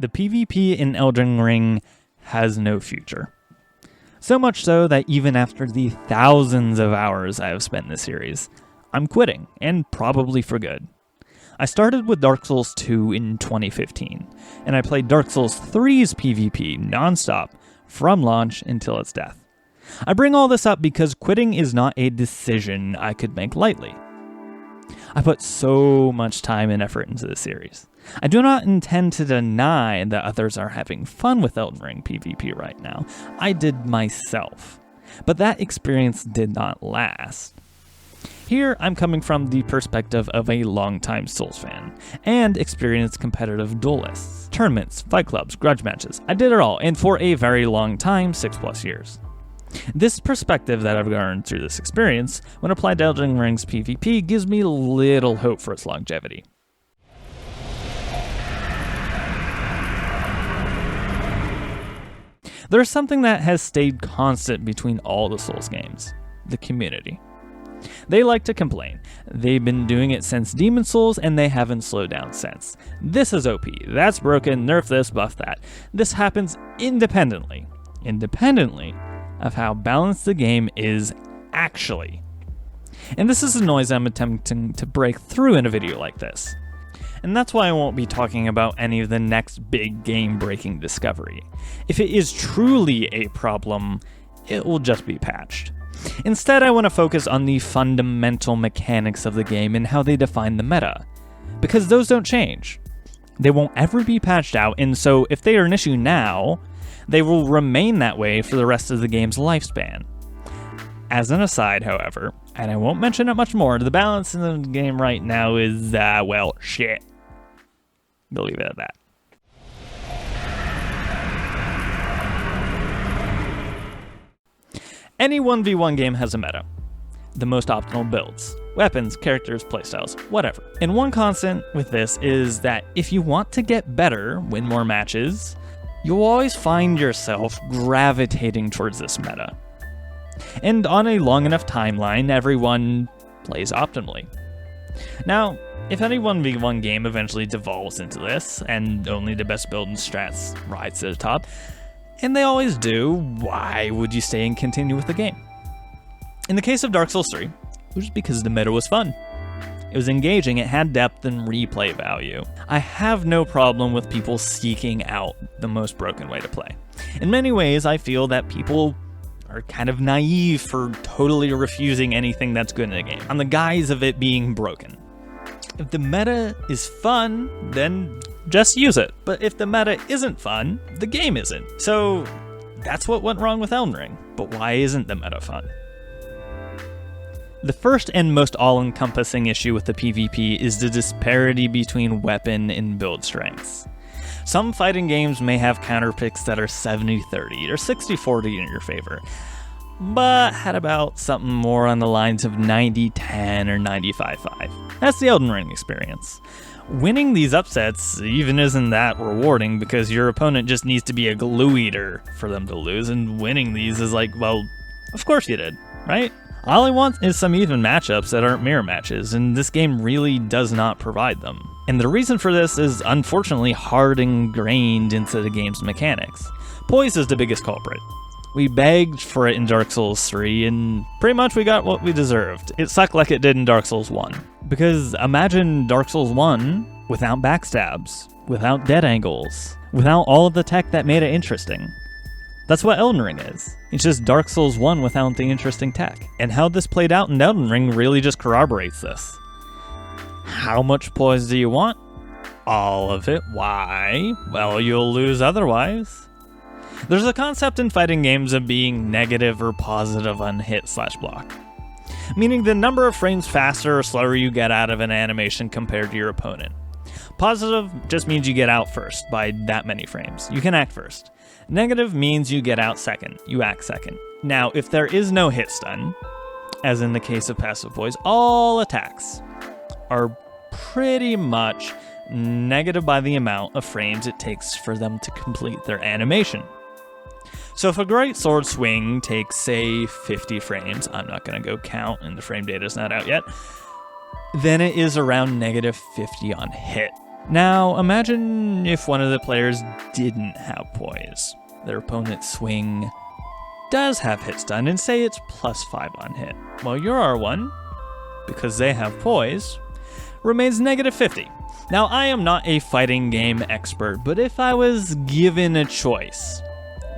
The PvP in Elden Ring has no future. So much so that even after the thousands of hours I have spent in this series, I'm quitting, and probably for good. I started with Dark Souls 2 in 2015, and I played Dark Souls 3's PvP non-stop from launch until its death. I bring all this up because quitting is not a decision I could make lightly. I put so much time and effort into this series. I do not intend to deny that others are having fun with Elden Ring PvP right now. I did myself. But that experience did not last. Here, I'm coming from the perspective of a longtime Souls fan, and experienced competitive duelists, tournaments, fight clubs, grudge matches. I did it all, and for a very long time, 6+ years. This perspective that I've garnered through this experience, when applied to Elden Ring's PvP, gives me little hope for its longevity. There's something that has stayed constant between all the Souls games: the community. They like to complain. They've been doing it since Demon Souls, and they haven't slowed down since. This is OP, that's broken, nerf this, buff that. This happens independently of how balanced the game is actually. And this is a noise I'm attempting to break through in a video like this. And that's why I won't be talking about any of the next big game-breaking discovery. If it is truly a problem, it will just be patched. Instead, I want to focus on the fundamental mechanics of the game and how they define the meta, because those don't change. They won't ever be patched out, and so if they are an issue now, they will remain that way for the rest of the game's lifespan. As an aside, however, and I won't mention it much more, the balance in the game right now is, well, shit. We'll leave it at that. Any 1v1 game has a meta. The most optimal builds, weapons, characters, playstyles, whatever. And one constant with this is that if you want to get better, win more matches, you'll always find yourself gravitating towards this meta. And on a long enough timeline, everyone plays optimally. Now, if any 1v1 game eventually devolves into this, and only the best build and strats rise to the top, and they always do, why would you stay and continue with the game? In the case of Dark Souls 3, it was because the meta was fun. It was engaging, it had depth and replay value. I have no problem with people seeking out the most broken way to play. In many ways, I feel that people are kind of naive for totally refusing anything that's good in a game, on the guise of it being broken. If the meta is fun, then just use it. But if the meta isn't fun, the game isn't. So that's what went wrong with Elden Ring. But why isn't the meta fun? The first and most all-encompassing issue with the PvP is the disparity between weapon and build strengths. Some fighting games may have counterpicks that are 70-30 or 60-40 in your favor, but had about something more on the lines of 90-10 or 95-5. That's the Elden Ring experience. Winning these upsets even isn't that rewarding because your opponent just needs to be a glue eater for them to lose, and winning these is like, well, of course you did, right? All I want is some even matchups that aren't mirror matches, and this game really does not provide them. And the reason for this is unfortunately hard ingrained into the game's mechanics. Poise is the biggest culprit. We begged for it in Dark Souls 3, and pretty much we got what we deserved. It sucked like it did in Dark Souls 1. Because imagine Dark Souls 1 without backstabs, without dead angles, without all of the tech that made it interesting. That's what Elden Ring is. It's just Dark Souls 1 without the interesting tech. And how this played out in Elden Ring really just corroborates this. How much poise do you want? All of it. Why? Well, you'll lose otherwise. There's a concept in fighting games of being negative or positive on hit/block. Meaning the number of frames faster or slower you get out of an animation compared to your opponent. Positive just means you get out first by that many frames. You can act first. Negative means you get out second. You act second. Now, if there is no hit stun, as in the case of passive Poise, all attacks are pretty much negative by the amount of frames it takes for them to complete their animation. So if a great sword swing takes, say, 50 frames, I'm not going to go count and the frame data is not out yet, then it is around -50 on hit. Now, imagine if one of the players didn't have Poise. Their opponent's swing does have hit stun, and say it's +5 on hit. Well, your R1, because they have Poise, remains -50. Now, I am not a fighting game expert, but if I was given a choice,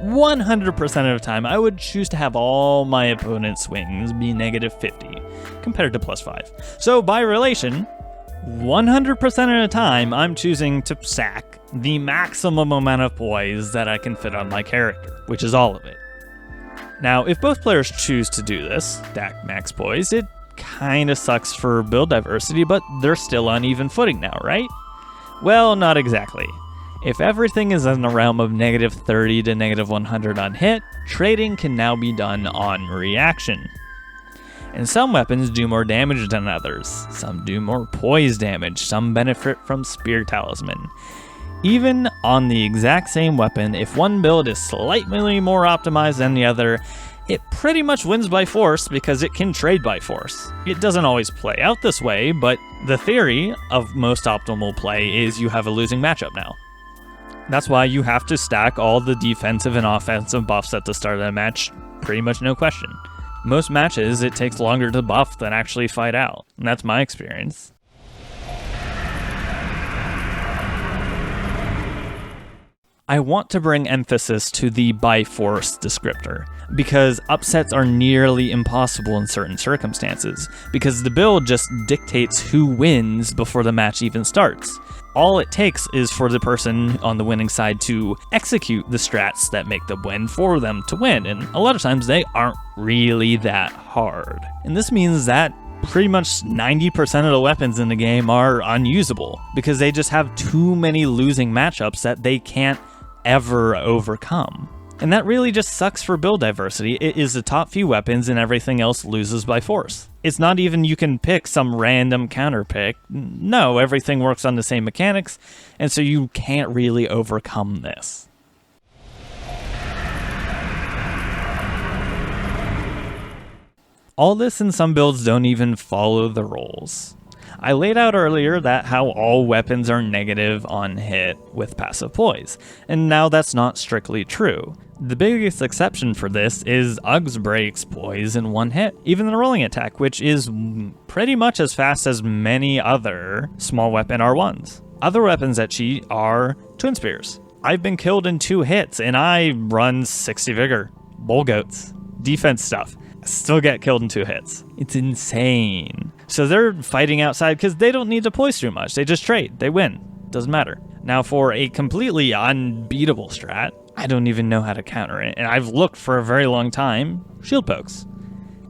100% of the time, I would choose to have all my opponent's swings be -50, compared to +5. So, by relation, 100% of the time, I'm choosing to sack the maximum amount of Poise that I can fit on my character, which is all of it. Now, if both players choose to do this, stack max Poise, it kinda sucks for build diversity, but they're still on even footing now, right? Well, not exactly. If everything is in the realm of -30 to -100 on hit, trading can now be done on reaction. And some weapons do more damage than others. Some do more Poise damage, some benefit from Spear Talisman. Even on the exact same weapon, if one build is slightly more optimized than the other, it pretty much wins by force because it can trade by force. It doesn't always play out this way, but the theory of most optimal play is you have a losing matchup now. That's why you have to stack all the defensive and offensive buffs at the start of the match, pretty much no question. Most matches, it takes longer to buff than actually fight out, and that's my experience. I want to bring emphasis to the by force descriptor, because upsets are nearly impossible in certain circumstances, because the build just dictates who wins before the match even starts. All it takes is for the person on the winning side to execute the strats that make them win for them to win, and a lot of times they aren't really that hard. And this means that pretty much 90% of the weapons in the game are unusable, because they just have too many losing matchups that they can't ever overcome. And that really just sucks for build diversity. It is the top few weapons and everything else loses by force. It's not even you can pick some random counter pick. No, everything works on the same mechanics, and so you can't really overcome this. All this and some builds don't even follow the rules. I laid out earlier that how all weapons are negative on hit with passive Poise, and now that's not strictly true. The biggest exception for this is Uggs breaks Poise in one hit, even the rolling attack, which is pretty much as fast as many other small weapon R1s. Other weapons that cheat are Twin Spears. I've been killed in 2 hits, and I run 60 Vigor, Bull Goats, defense stuff. Still get killed in 2 hits. It's insane. So they're fighting outside because they don't need to Poise too much. They just trade. They win. Doesn't matter. Now for a completely unbeatable strat, I don't even know how to counter it, and I've looked for a very long time, shield pokes.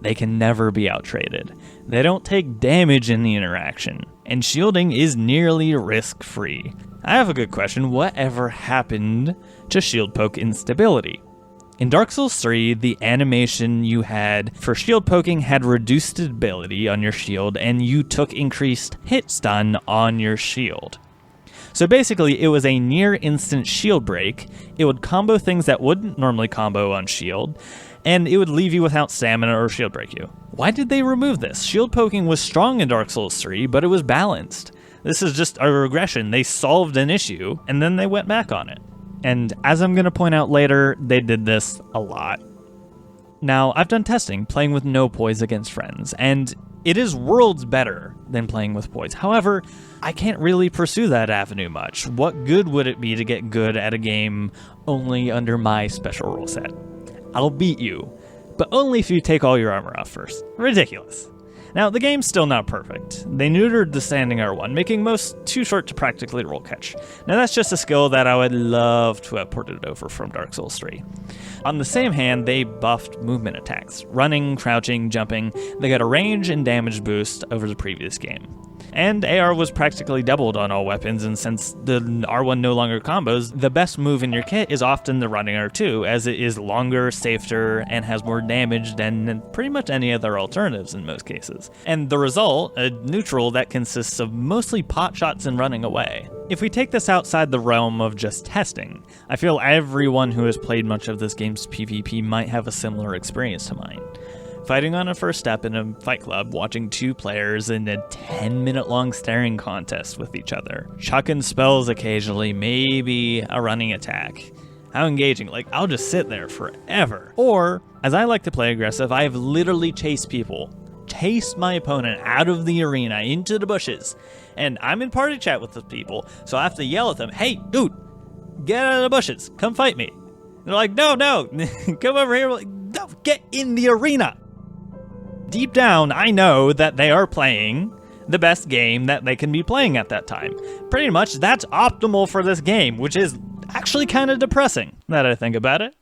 They can never be outtraded. They don't take damage in the interaction, and shielding is nearly risk-free. I have a good question. Whatever happened to shield poke instability? In Dark Souls 3, the animation you had for shield poking had reduced stability on your shield, and you took increased hit stun on your shield. So basically, it was a near instant shield break. It would combo things that wouldn't normally combo on shield, and it would leave you without stamina or shield break you. Why did they remove this? Shield poking was strong in Dark Souls 3, but it was balanced. This is just a regression. They solved an issue, and then they went back on it. And as I'm going to point out later, they did this a lot. Now, I've done testing, playing with no Poise against friends, and it is worlds better than playing with Poise. However, I can't really pursue that avenue much. What good would it be to get good at a game only under my special rule set? I'll beat you, but only if you take all your armor off first. Ridiculous. Now, the game's still not perfect. They neutered the standing R1, making most too short to practically roll catch. Now, that's just a skill that I would love to have ported over from Dark Souls 3. On the same hand, they buffed movement attacks. Running, crouching, jumping, they got a range and damage boost over the previous game. And AR was practically doubled on all weapons, and since the R1 no longer combos, the best move in your kit is often the running R2, as it is longer, safer, and has more damage than pretty much any other alternatives in most cases. And the result, a neutral that consists of mostly pot shots and running away. If we take this outside the realm of just testing, I feel everyone who has played much of this game's PvP might have a similar experience to mine. Fighting on a first step in a fight club, watching two players in a 10-minute long staring contest with each other. Chucking spells occasionally, maybe a running attack. How engaging, like I'll just sit there forever. Or, as I like to play aggressive, I have literally chased my opponent out of the arena into the bushes. And I'm in party chat with the people, so I have to yell at them, hey dude, get out of the bushes, come fight me. They're like, no, come over here. Like, no, get in the arena. Deep down, I know that they are playing the best game that they can be playing at that time. Pretty much, that's optimal for this game, which is actually kind of depressing, now that I think about it.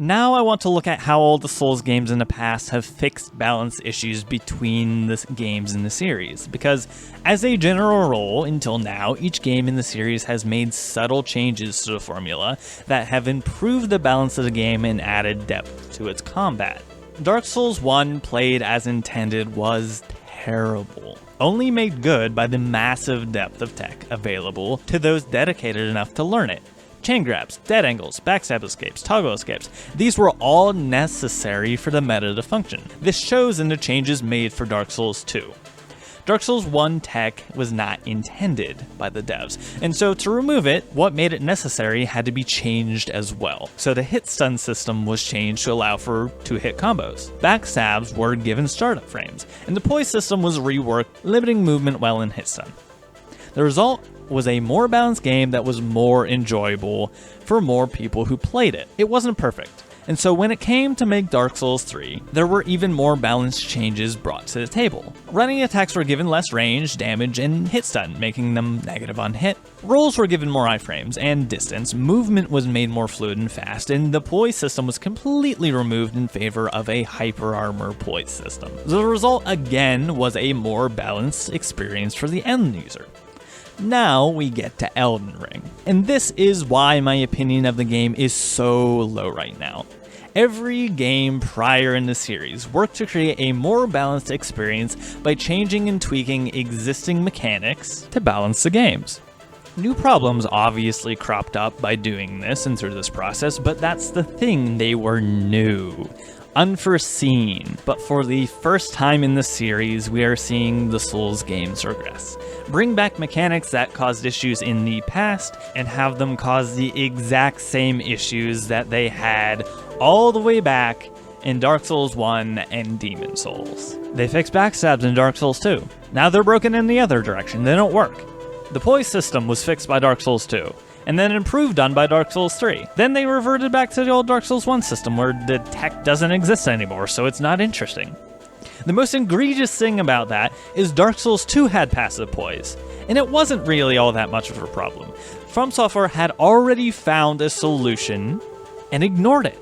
Now I want to look at how all the Souls games in the past have fixed balance issues between the games in the series, because as a general rule, until now, each game in the series has made subtle changes to the formula that have improved the balance of the game and added depth to its combat. Dark Souls 1, played as intended, was terrible, only made good by the massive depth of tech available to those dedicated enough to learn it. Chain grabs, dead angles, backstab escapes, toggle escapes, these were all necessary for the meta to function. This shows in the changes made for Dark Souls 2. Dark Souls 1 tech was not intended by the devs, and so to remove it, what made it necessary had to be changed as well. So the hit stun system was changed to allow for 2-hit combos. Backstabs were given startup frames, and the Poise system was reworked, limiting movement while in hit stun. The result was a more balanced game that was more enjoyable for more people who played it. It wasn't perfect, and so when it came to make Dark Souls 3, there were even more balanced changes brought to the table. Running attacks were given less range, damage, and hit stun, making them negative on hit. Rolls were given more iframes and distance, movement was made more fluid and fast, and the Poise system was completely removed in favor of a hyper armor Poise system. The result again was a more balanced experience for the end user. Now we get to Elden Ring, and this is why my opinion of the game is so low right now. Every game prior in the series worked to create a more balanced experience by changing and tweaking existing mechanics to balance the games. New problems obviously cropped up by doing this and through this process, but that's the thing, they were new. Unforeseen, but for the first time in the series, we are seeing the Souls games regress. Bring back mechanics that caused issues in the past, and have them cause the exact same issues that they had all the way back in Dark Souls 1 and Demon Souls. They fixed backstabs in Dark Souls 2. Now they're broken in the other direction, they don't work. The Poise system was fixed by Dark Souls 2. And then improved on by Dark Souls 3. Then they reverted back to the old Dark Souls 1 system where the tech doesn't exist anymore, so it's not interesting. The most egregious thing about that is Dark Souls 2 had passive poise, and it wasn't really all that much of a problem. From Software had already found a solution and ignored it.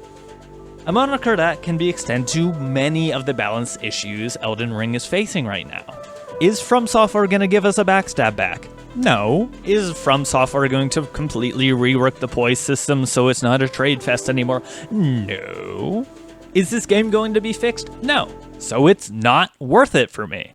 A moniker that can be extended to many of the balance issues Elden Ring is facing right now. Is From Software gonna give us a backstab back? No. Is From Software going to completely rework the Poise system so it's not a trade fest anymore? No. Is this game going to be fixed? No. So it's not worth it for me.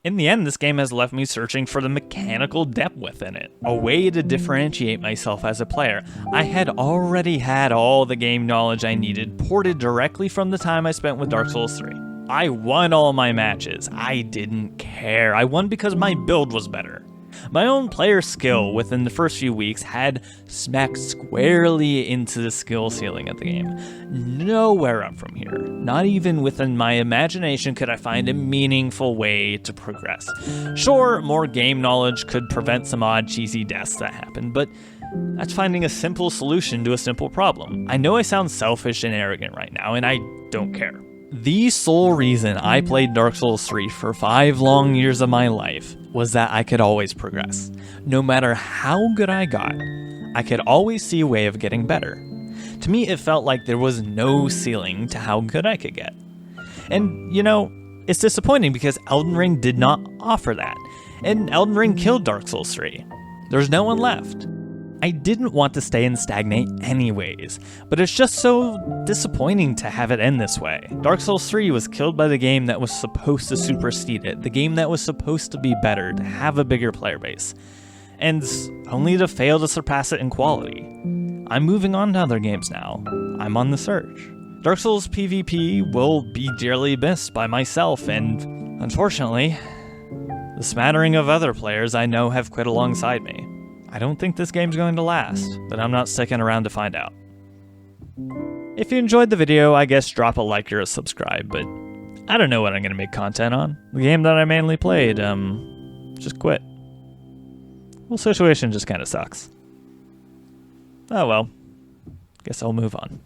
In the end, this game has left me searching for the mechanical depth within it, a way to differentiate myself as a player. I had already had all the game knowledge I needed ported directly from the time I spent with Dark Souls 3. I won all my matches. I didn't care. I won because my build was better. My own player skill within the first few weeks had smacked squarely into the skill ceiling of the game. Nowhere up from here. Not even within my imagination could I find a meaningful way to progress. Sure, more game knowledge could prevent some odd cheesy deaths that happen, but that's finding a simple solution to a simple problem. I know I sound selfish and arrogant right now, and I don't care. The sole reason I played Dark Souls 3 for 5 long years of my life was that I could always progress. No matter how good I got, I could always see a way of getting better. To me, it felt like there was no ceiling to how good I could get. And, you know, it's disappointing because Elden Ring did not offer that. And Elden Ring killed Dark Souls 3. There's no one left. I didn't want to stay and stagnate anyways, but it's just so disappointing to have it end this way. Dark Souls 3 was killed by the game that was supposed to supersede it, the game that was supposed to be better, to have a bigger player base, and only to fail to surpass it in quality. I'm moving on to other games now. I'm on the search. Dark Souls PvP will be dearly missed by myself, and unfortunately, the smattering of other players I know have quit alongside me. I don't think this game's going to last, but I'm not sticking around to find out. If you enjoyed the video, I guess drop a like or a subscribe, but I don't know what I'm going to make content on. The game that I mainly played, just quit. Well, situation just kind of sucks. Oh well, guess I'll move on.